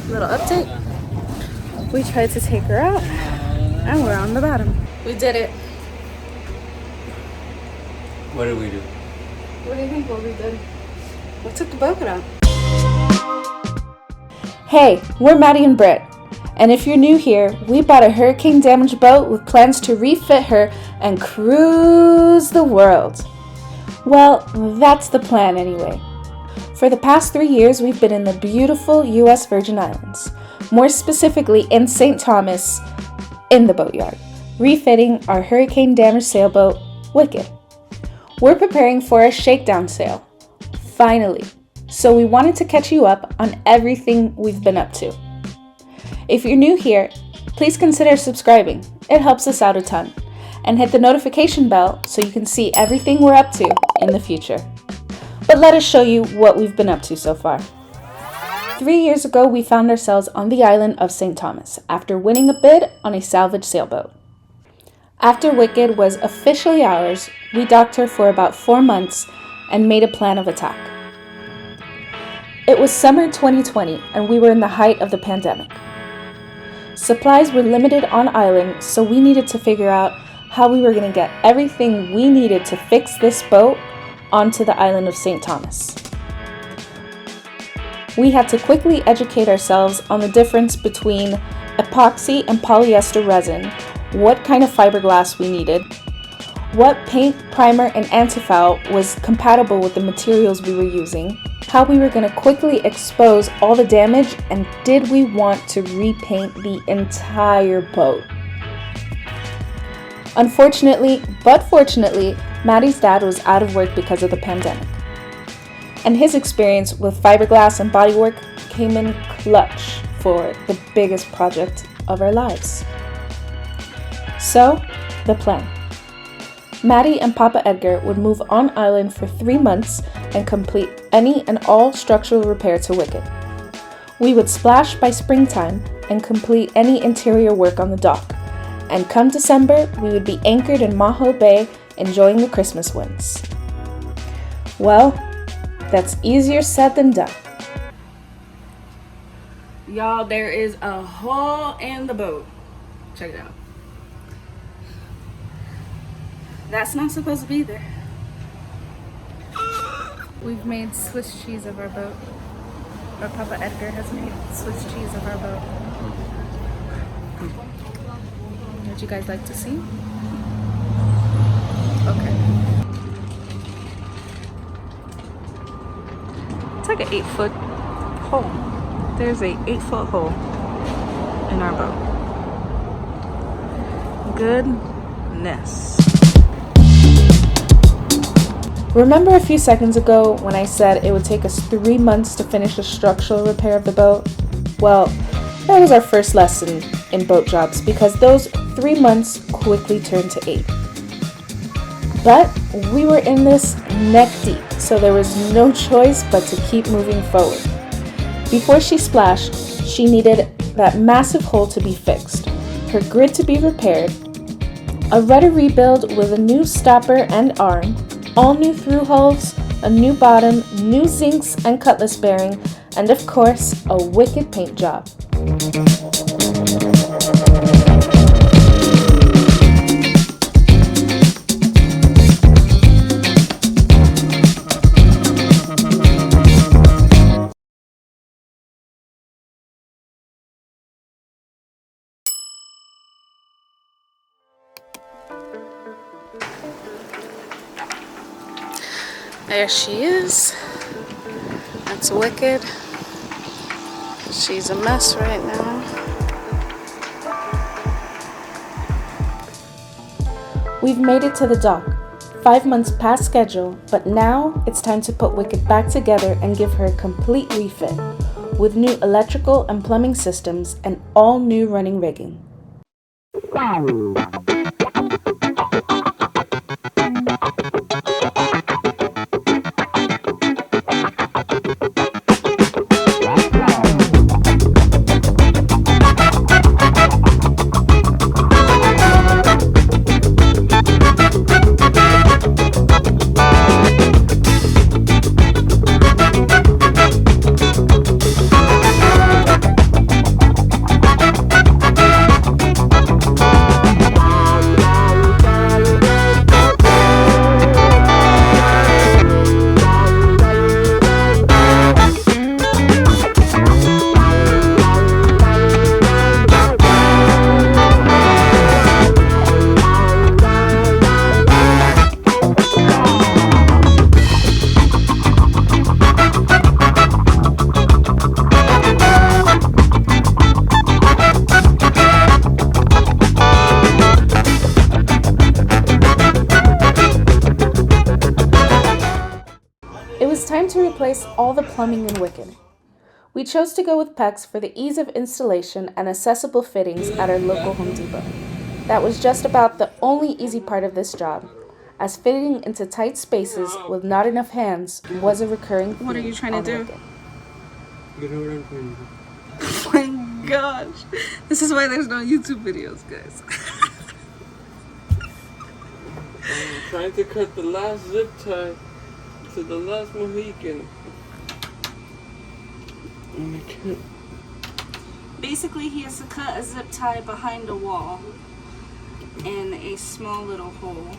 Little update. We tried to take her out, and we're on the bottom. We did it. What did we do? What do you think what we did? We took the boat out. Hey, we're Maddie and Britt. And if you're new here, we bought a hurricane-damaged boat with plans to refit her and cruise the world. Well, that's the plan anyway. For the past 3 years, we've been in the beautiful U.S. Virgin Islands, more specifically in St. Thomas, in the boatyard, refitting our hurricane-damaged sailboat, Wicked. We're preparing for a shakedown sail, finally, so we wanted to catch you up on everything we've been up to. If you're new here, please consider subscribing. It helps us out a ton. And hit the notification bell so you can see everything we're up to in the future. But let us show you what we've been up to so far. 3 years ago, we found ourselves on the island of St. Thomas after winning a bid on a salvaged sailboat. After Wicked was officially ours, we docked her for about 4 months and made a plan of attack. It was summer 2020 and we were in the height of the pandemic. Supplies were limited on island, so we needed to figure out how we were going to get everything we needed to fix this boat onto the island of St. Thomas. We had to quickly educate ourselves on the difference between epoxy and polyester resin, what kind of fiberglass we needed, what paint, primer, and antifoul was compatible with the materials we were using, how we were going to quickly expose all the damage, and did we want to repaint the entire boat. Unfortunately, but fortunately, Maddie's dad was out of work because of the pandemic. And his experience with fiberglass and bodywork came in clutch for the biggest project of our lives. So, the plan. Maddie and Papa Edgar would move on island for 3 months and complete any and all structural repair to Wicked. We would splash by springtime and complete any interior work on the dock. And come December, we would be anchored in Maho Bay enjoying the Christmas winds. Well, that's easier said than done. Y'all, there is a hole in the boat. Check it out. That's not supposed to be there. We've made Swiss cheese of our boat. Or Papa Edgar has made Swiss cheese of our boat. Would you guys like to see? Okay. It's like an 8-foot hole. There's a 8-foot hole in our boat. Goodness. Remember a few seconds ago when I said it would take us 3 months to finish the structural repair of the boat? Well, that was our first lesson in boat jobs because those 3 months quickly turned to 8. But we were in this neck deep, so there was no choice but to keep moving forward. Before she splashed, she needed that massive hole to be fixed, her grid to be repaired, a rudder rebuild with a new stopper and arm, all new through holes, a new bottom, new zincs and cutlass bearing, and of course, a Wicked paint job. There she is. That's Wicked. She's a mess right now. We've made it to the dock, 5 months past schedule, but now it's time to put Wicked back together and give her a complete refit, with new electrical and plumbing systems and all new running rigging. replace all the plumbing in Wicked. We chose to go with PEX for the ease of installation and accessible fittings at our local Home Depot. That was just about the only easy part of this job, as fitting into tight spaces with not enough hands was a recurring theme. What are you trying to do? Wicked. You know what I'm trying to do? Oh my gosh. This is why there's no YouTube videos, guys. I'm trying to cut the last zip tie to the last Mohican. And I can't. Basically, he has to cut a zip tie behind a wall in a small little hole.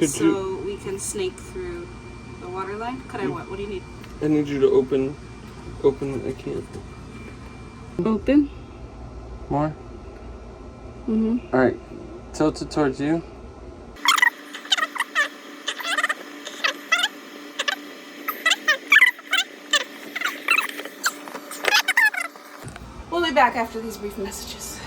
So we can snake through the water line. Could I what? What do you need? I need you to open. I can't. Open. More? Mm-hmm. Alright. Tilt it towards you. We'll be back after these brief messages.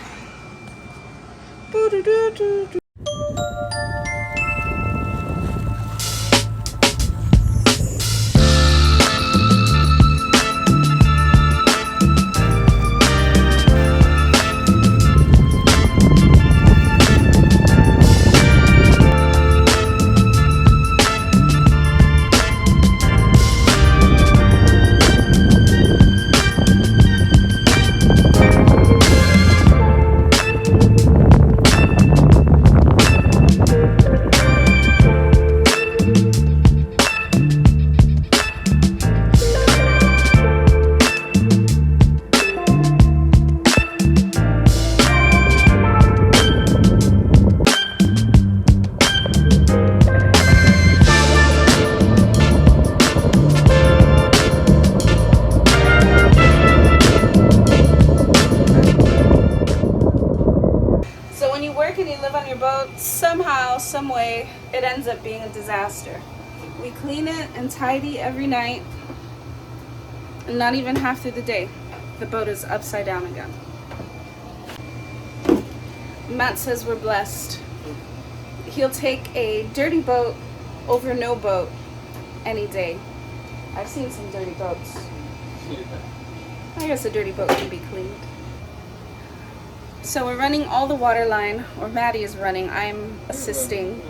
Somehow, some way, it ends up being a disaster. We clean it and tidy every night, and not even half through the day, the boat is upside down again. Matt says we're blessed. He'll take a dirty boat over no boat any day. I've seen some dirty boats. I guess a dirty boat can be cleaned. So we're running all the water line, or Maddie is running, I'm assisting.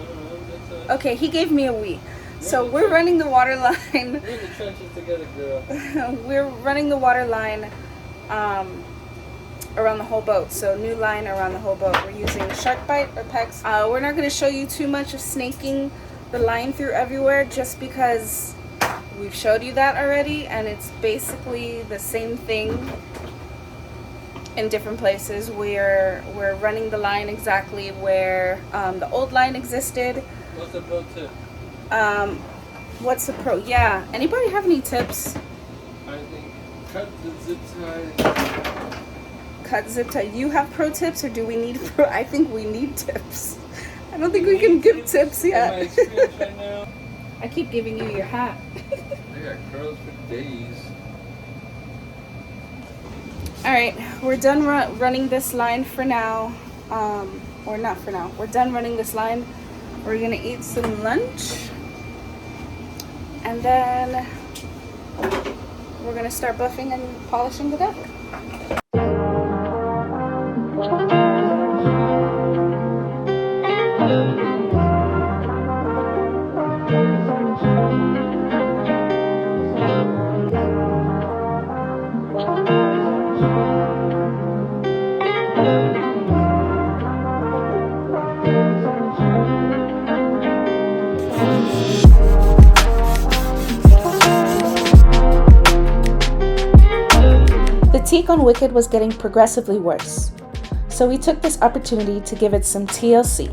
Okay, he gave me a wee. So we're running the water line. We're in the trenches together, girl. We're running the water line around the whole boat. So new line around the whole boat. We're using shark bite or PEX. We're not going to show you too much of snaking the line through everywhere, just because we've showed you that already, and it's basically the same thing in different places. We're running the line exactly where the old line existed. What's the pro tip? What's the pro? Yeah. Anybody have any tips? I think cut the zip tie. Cut zip tie. You have pro tips, or do we need pro? I think we need tips. I don't think we can give tips yet. My experience right now. I keep giving you your hat. I got curls for days. Alright, we're done running this line for now. Or not for now. We're done running this line. We're gonna eat some lunch. And then we're gonna start buffing and polishing the deck. The teak on Wicked was getting progressively worse, so we took this opportunity to give it some TLC.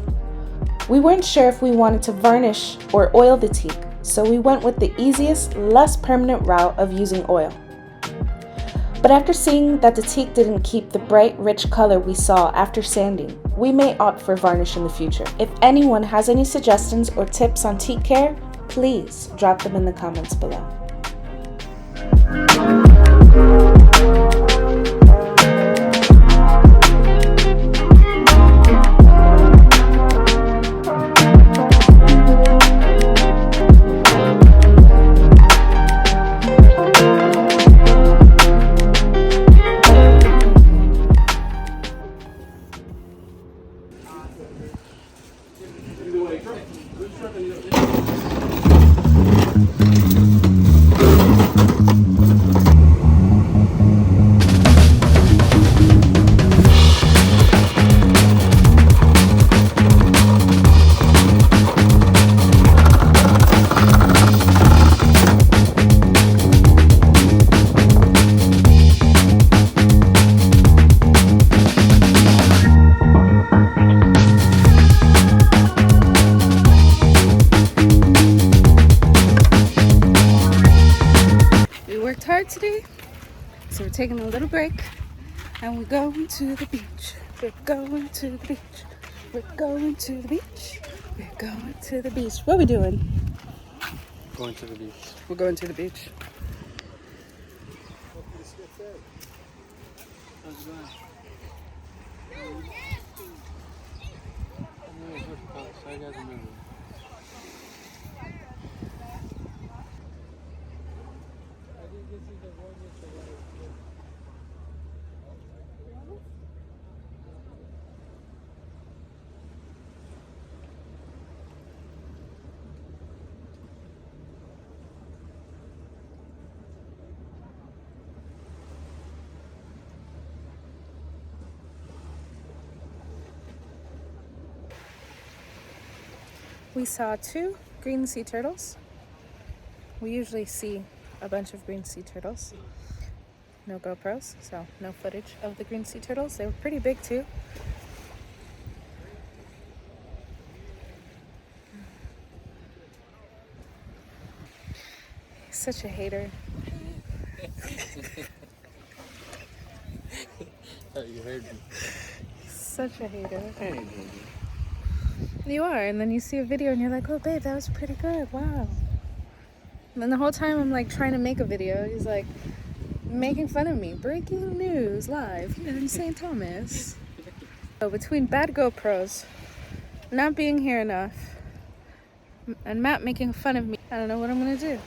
We weren't sure if we wanted to varnish or oil the teak, so we went with the easiest, less permanent route of using oil. But after seeing that the teak didn't keep the bright, rich color we saw after sanding, we may opt for varnish in the future. If anyone has any suggestions or tips on teak care, please drop them in the comments below. worked hard today, so we're taking a little break and we're going to the beach. We're going to the beach. We're going to the beach. We're going to the beach. What are we doing? Going to the beach. We're going to the beach. How's it going? I got remember. We saw 2 green sea turtles. We usually see a bunch of green sea turtles. No GoPros, so no footage of the green sea turtles. They were pretty big too. He's such a hater. Oh, you heard me. Such a hater. Hey, baby. You are, and then you see a video and you're like, oh babe, that was pretty good, wow. And then the whole time I'm like trying to make a video, he's like making fun of me. Breaking news live here in St. Thomas. So between bad GoPros, not being here enough, and Matt making fun of me, I don't know what I'm gonna do.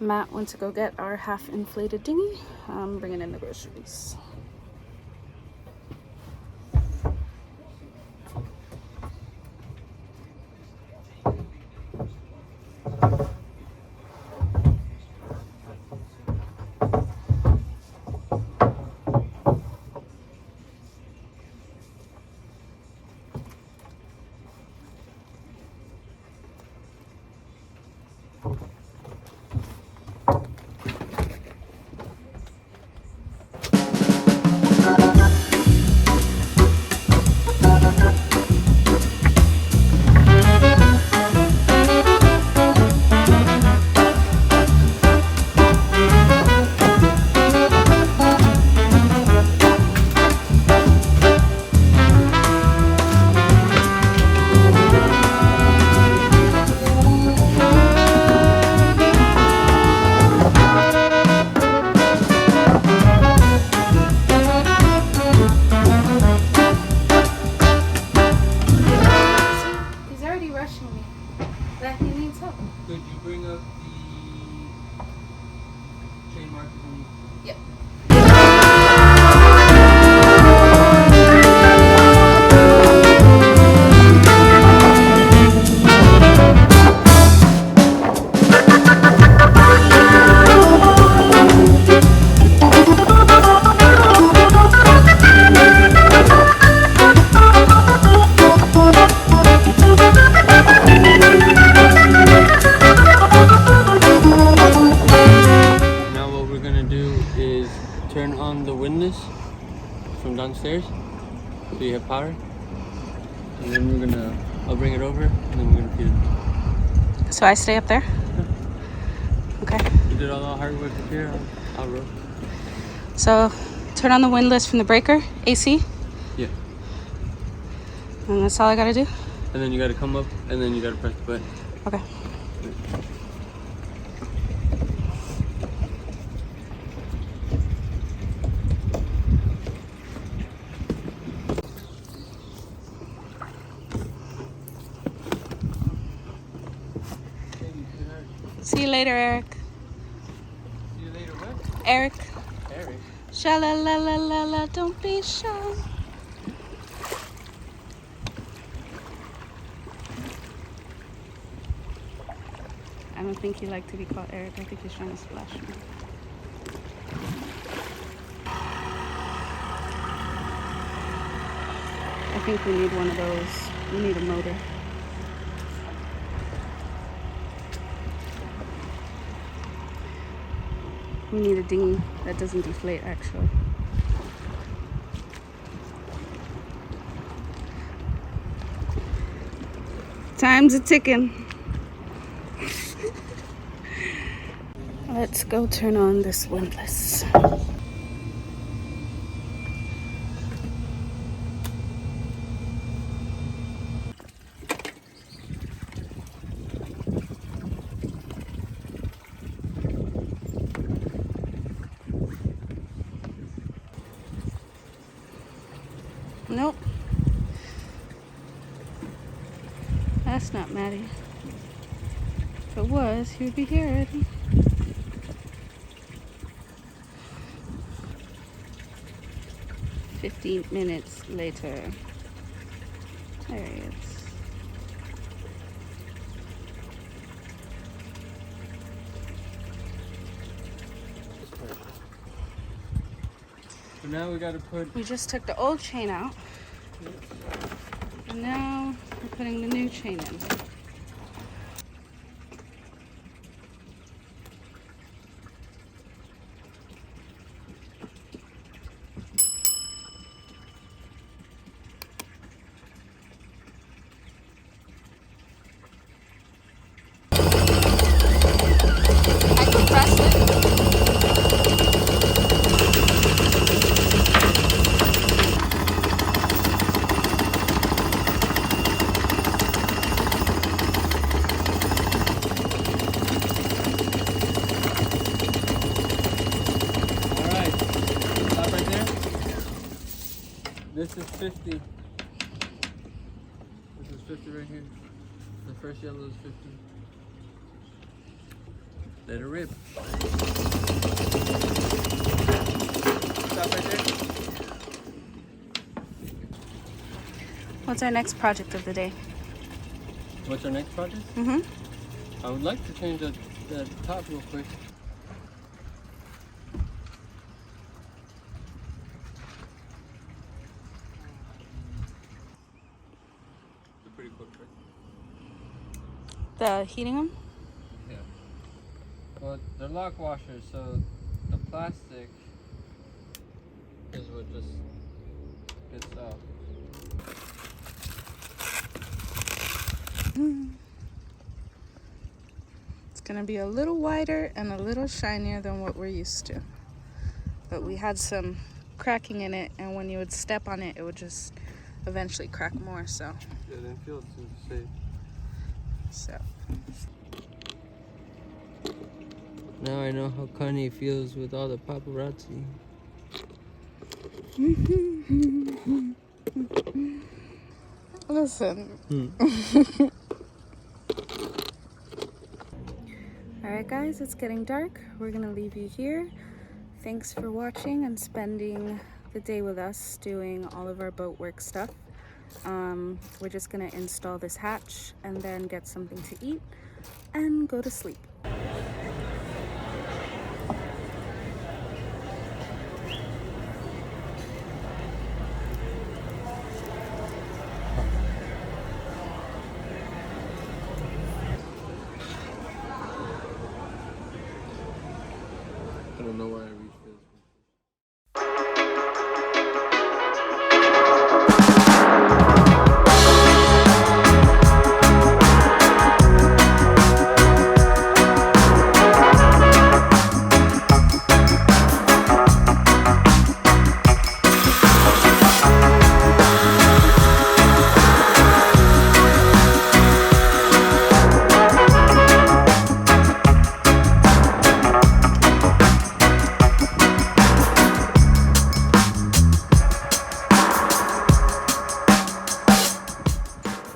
Matt went to go get our half-inflated dinghy. I'm bringing in the groceries. turn on the Windlass from downstairs so you have power, and then I'll bring it over and then we're gonna feed it. So I stay up there? Okay. You did all the hard work up here, I'll row. So turn on the windlass from the breaker, AC? Yeah. And that's all I gotta do? And then you gotta come up and then you gotta press the button. Okay. See you later, Eric. See you later, what? Eric. Eric. Sha-la-la-la-la-la, don't be shy. I don't think he liked to be called Eric. I think he's trying to splash me. I think we need one of those. We need a motor. We need a dinghy that doesn't deflate, actually. Time's a ticking. Let's go turn on this windlass. Nope. That's not Maddie. If it was, he would be here already. "15 minutes later." There he is. So now we gotta put. We just took the old chain out. And now we're putting the new chain in. I compressed it. This is 50. This is 50 right here. The first yellow is 50. Let it rip. Stop right there. What's our next project of the day? What's our next project? I would like to change that top real quick. Pretty cool trick. The heating them? Yeah. Well, they're lock washers, so the plastic is what just gets off. It's gonna be a little wider and a little shinier than what we're used to. But we had some cracking in it, and when you would step on it, it would just eventually crack more, so. Yeah, it didn't feel too safe. So. Now I know how Kanye feels with all the paparazzi. Listen. Alright guys, it's getting dark. We're gonna leave you here. Thanks for watching and spending the day with us doing all of our boat work stuff. We're just gonna install this hatch and then get something to eat and go to sleep. I don't know why I reached this.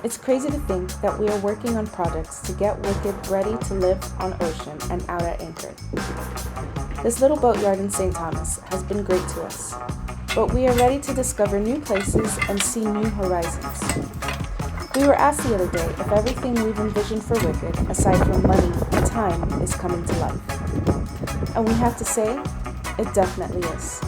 It's crazy to think that we are working on projects to get Wicked ready to live on ocean and out at anchor. This little boatyard in St. Thomas has been great to us, but we are ready to discover new places and see new horizons. We were asked the other day if everything we've envisioned for Wicked, aside from money and time is coming to life. And we have to say, it definitely is.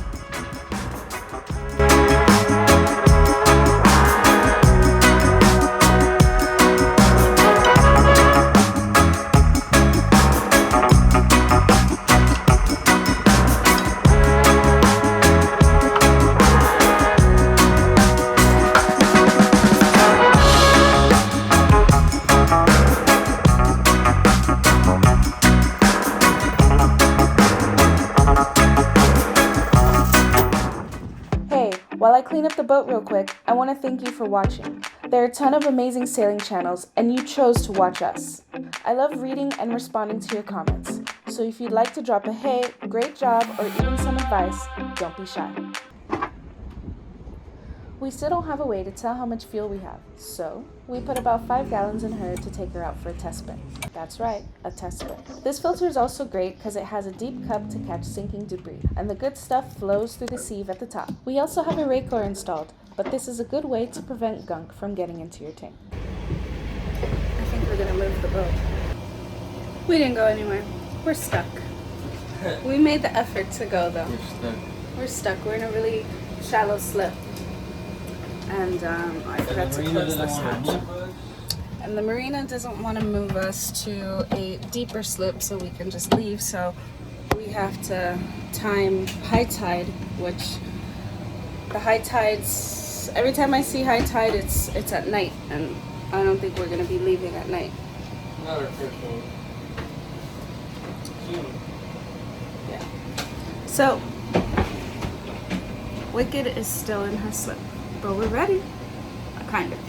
While I clean up the boat real quick, I want to thank you for watching. There are a ton of amazing sailing channels, and you chose to watch us. I love reading and responding to your comments, so if you'd like to drop a hey, great job, or even some advice, don't be shy. We still don't have a way to tell how much fuel we have, so we put about 5 gallons in her to take her out for a test spin. That's right, a test spin. This filter is also great because it has a deep cup to catch sinking debris, and the good stuff flows through the sieve at the top. We also have a rake oar installed, but this is a good way to prevent gunk from getting into your tank. I think we're gonna move the boat. We didn't go anywhere. We're stuck. We made the effort to go though. We're stuck. We're in a really shallow slip. And I forgot to close this hatch. And the marina doesn't want to move us to a deeper slip so we can just leave. So we have to time high tide, which the high tides, every time I see high tide, it's at night. And I don't think we're going to be leaving at night. Not our first one. Yeah. So Wicked is still in her slip. But we're ready. Kind of.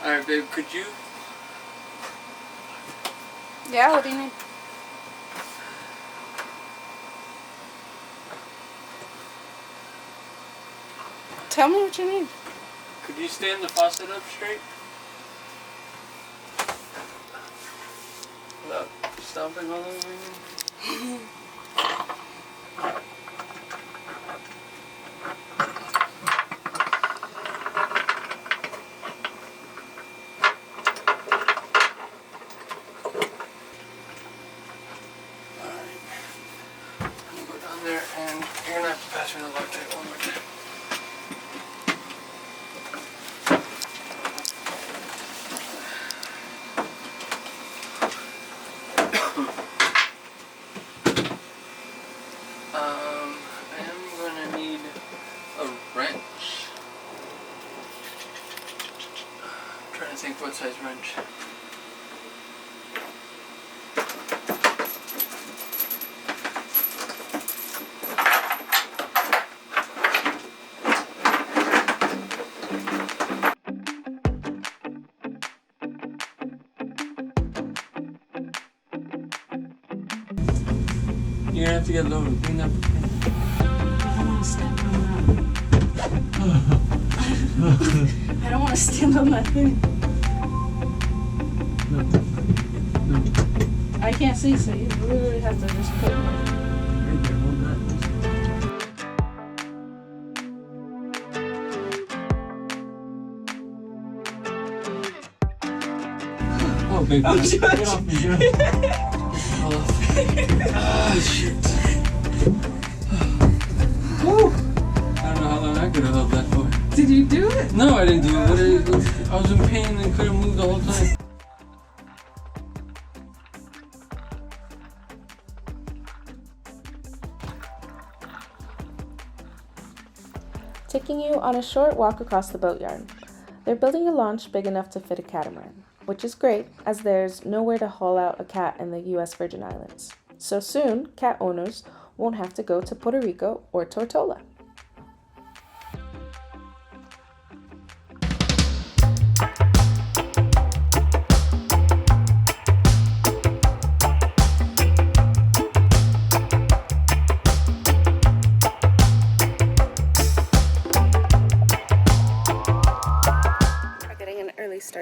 Alright, babe, could you? Yeah, what do you need? Tell me what you need. Could you stand the faucet up straight? Without stomping all over me? There, and you're gonna have to pass me the Loctite one more time. I am gonna need a wrench. I'm trying to think what size wrench. You're gonna have to get lower. Clean up. I don't want to stand on that. I don't want to stand on that thing. No. I can't see, so you literally have to just put it Right there, hold that. Oh, babe, get off me, get off. Ah, shit. Woo. I don't know how long I could have held that for. Did you do it? No, I didn't do it. I was in pain and couldn't move the whole time. Taking you on a short walk across the boatyard. They're building a launch big enough to fit a catamaran, which is great as there's nowhere to haul out a cat in the US Virgin Islands. So soon, cat owners won't have to go to Puerto Rico or Tortola.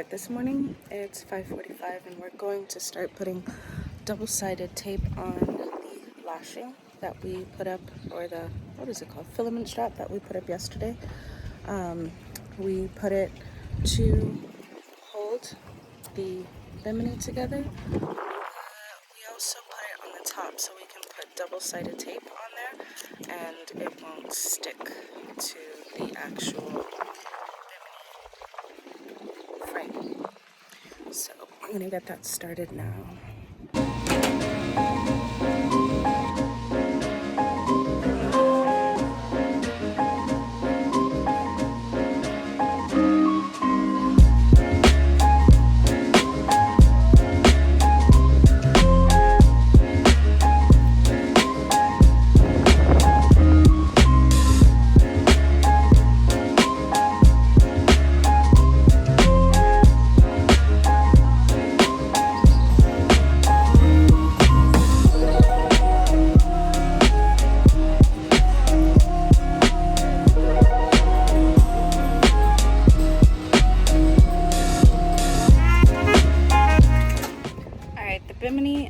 start this morning. It's 5:45 and we're going to start putting double-sided tape on the lashing that we put up, or the, what is it called, filament strap that we put up yesterday. We put it to hold the bimini together. We also put it on the top so we can put double-sided tape on there and it won't stick to the actual frame. So I'm gonna get that started now.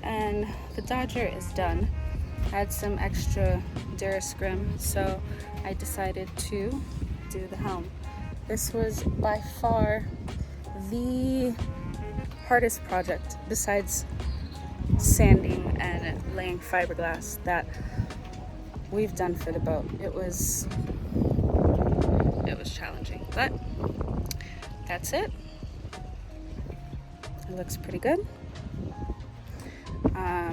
And the Dodger is done. I had some extra Durascrim, so I decided to do the helm. This was by far the hardest project besides sanding and laying fiberglass that we've done for the boat. It was challenging, but that's it. It looks pretty good.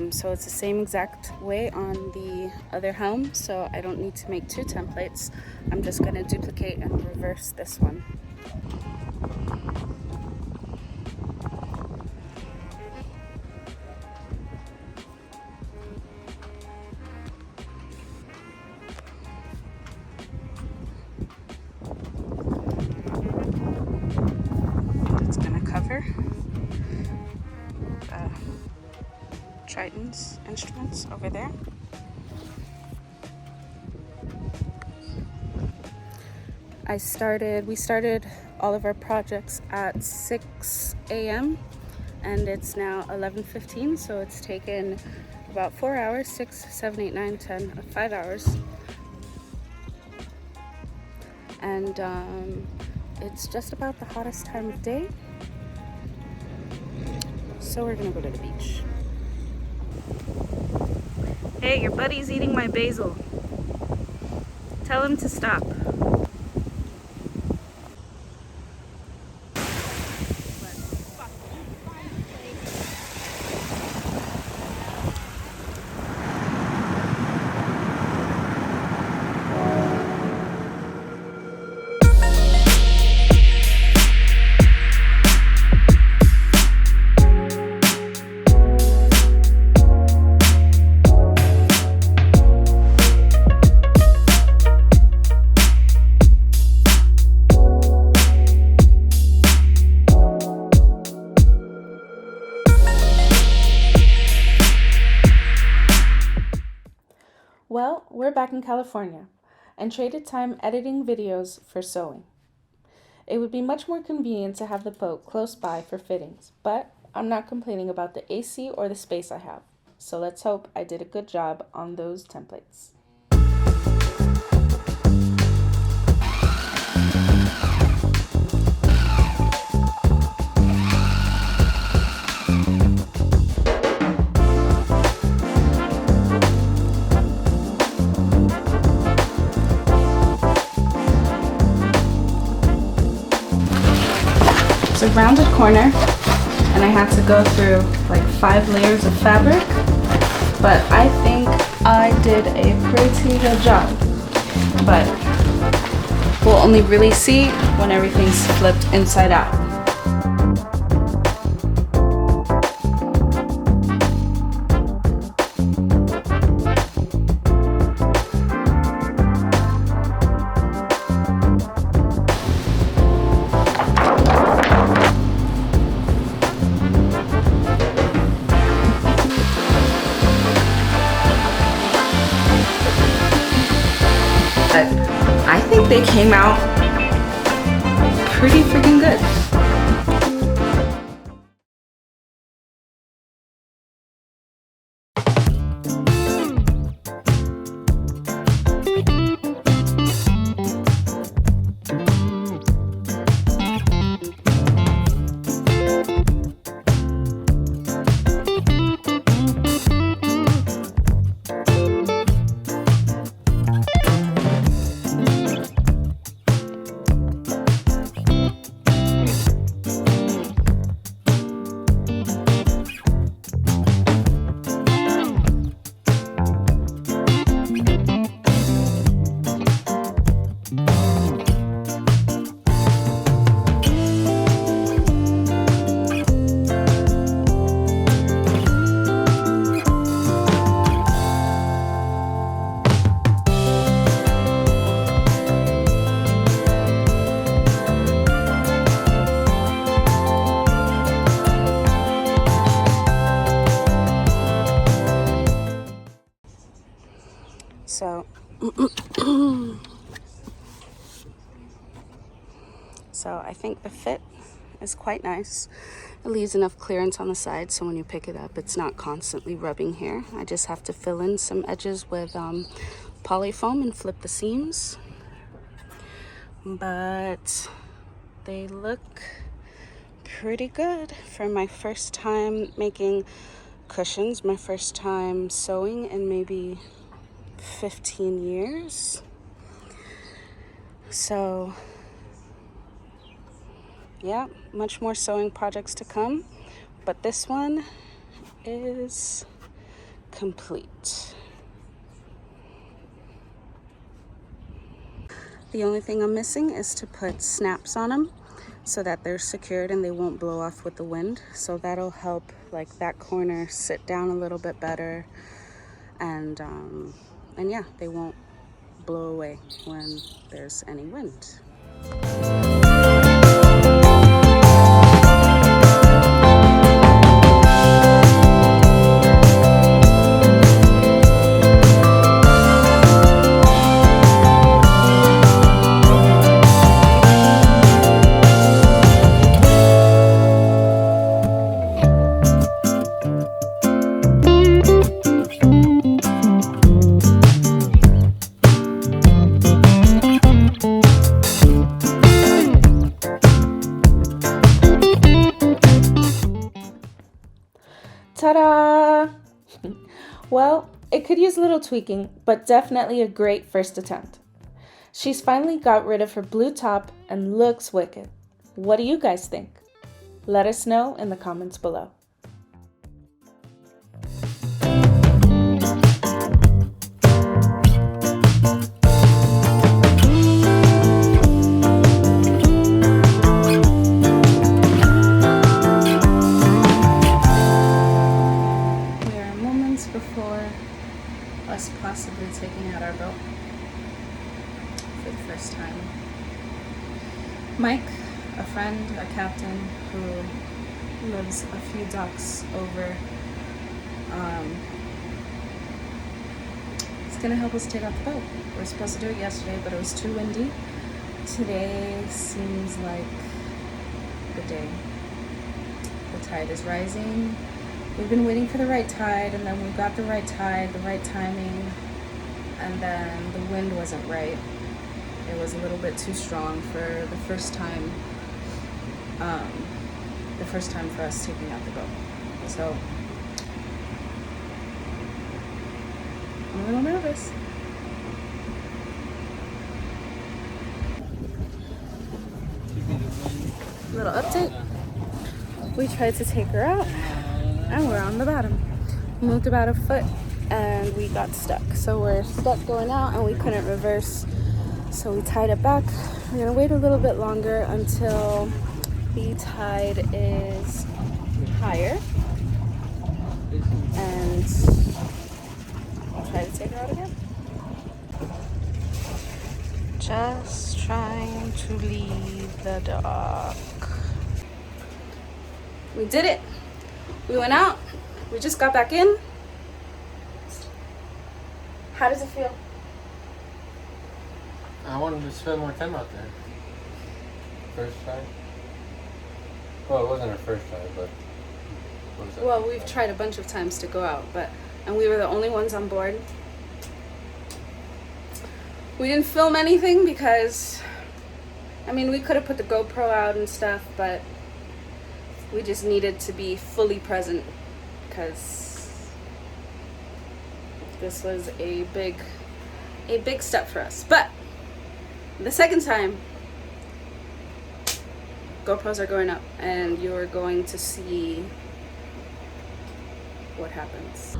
So it's the same exact way on the other helm, so I don't need to make two templates. I'm just going to duplicate and reverse this one. It's going to cover Triton's instruments over there. We started all of our projects at 6 a.m. and it's now 11:15, so it's taken about 4 hours, 6, 7, 8, 9, 10, 5 hours. And it's just about the hottest time of day. So we're gonna go to the beach. Hey, your buddy's eating my basil. Tell him to stop. Well, we're back in California and traded time editing videos for sewing. It would be much more convenient to have the boat close by for fittings, but I'm not complaining about the AC or the space I have. So let's hope I did a good job on those templates. It's a rounded corner and I had to go through like 5 layers of fabric, but I think I did a pretty good job. But we'll only really see when everything's flipped inside out. I think they came out pretty freaking good. So, so I think the fit is quite nice. It leaves enough clearance on the side so when you pick it up, it's not constantly rubbing here. I just have to fill in some edges with poly foam and flip the seams. But they look pretty good for my first time making cushions, my first time sewing in maybe 15 years. So yeah, much more sewing projects to come, but this one is complete. The only thing I'm missing is to put snaps on them so that they're secured and they won't blow off with the wind. So that'll help like that corner sit down a little bit better, and yeah, they won't blow away when there's any wind. Ta-da! Well, it could use a little tweaking, but definitely a great first attempt. She's finally got rid of her blue top and looks wicked. What do you guys think? Let us know in the comments below. Possibly taking out our boat for the first time. Mike, a friend, a captain who lives a few docks over, is gonna help us take out the boat. We were supposed to do it yesterday, but it was too windy. Today seems like the day. The tide is rising. We've been waiting for the right tide, and then we got the right tide, the right timing, and then the wind wasn't right. It was a little bit too strong for the first time for us taking out the boat. So I'm a little nervous. Little update. We tried to take her out, and we're on the bottom. We moved about a foot and we got stuck. So we're stuck going out and we couldn't reverse. So we tied it back. We're gonna wait a little bit longer until the tide is higher and try to take her out again. Just trying to leave the dock. We did it. We went out. We just got back in. How does it feel? I wanted to spend more time out there. First try? Well, it wasn't our first try, but... what was that? Well, we've tried a bunch of times to go out, and we were the only ones on board. We didn't film anything because, I mean, we could have put the GoPro out and stuff, but we just needed to be fully present because this was a big step for us. But the second time, GoPros are going up and you're going to see what happens.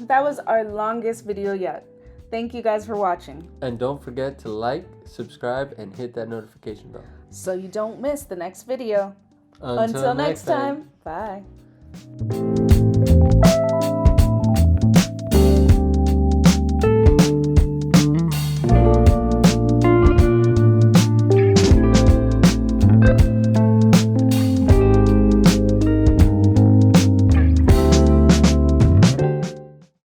That was our longest video yet. Thank you guys for watching. And don't forget to like, subscribe, and hit that notification bell. So you don't miss the next video. Until next time. Bye.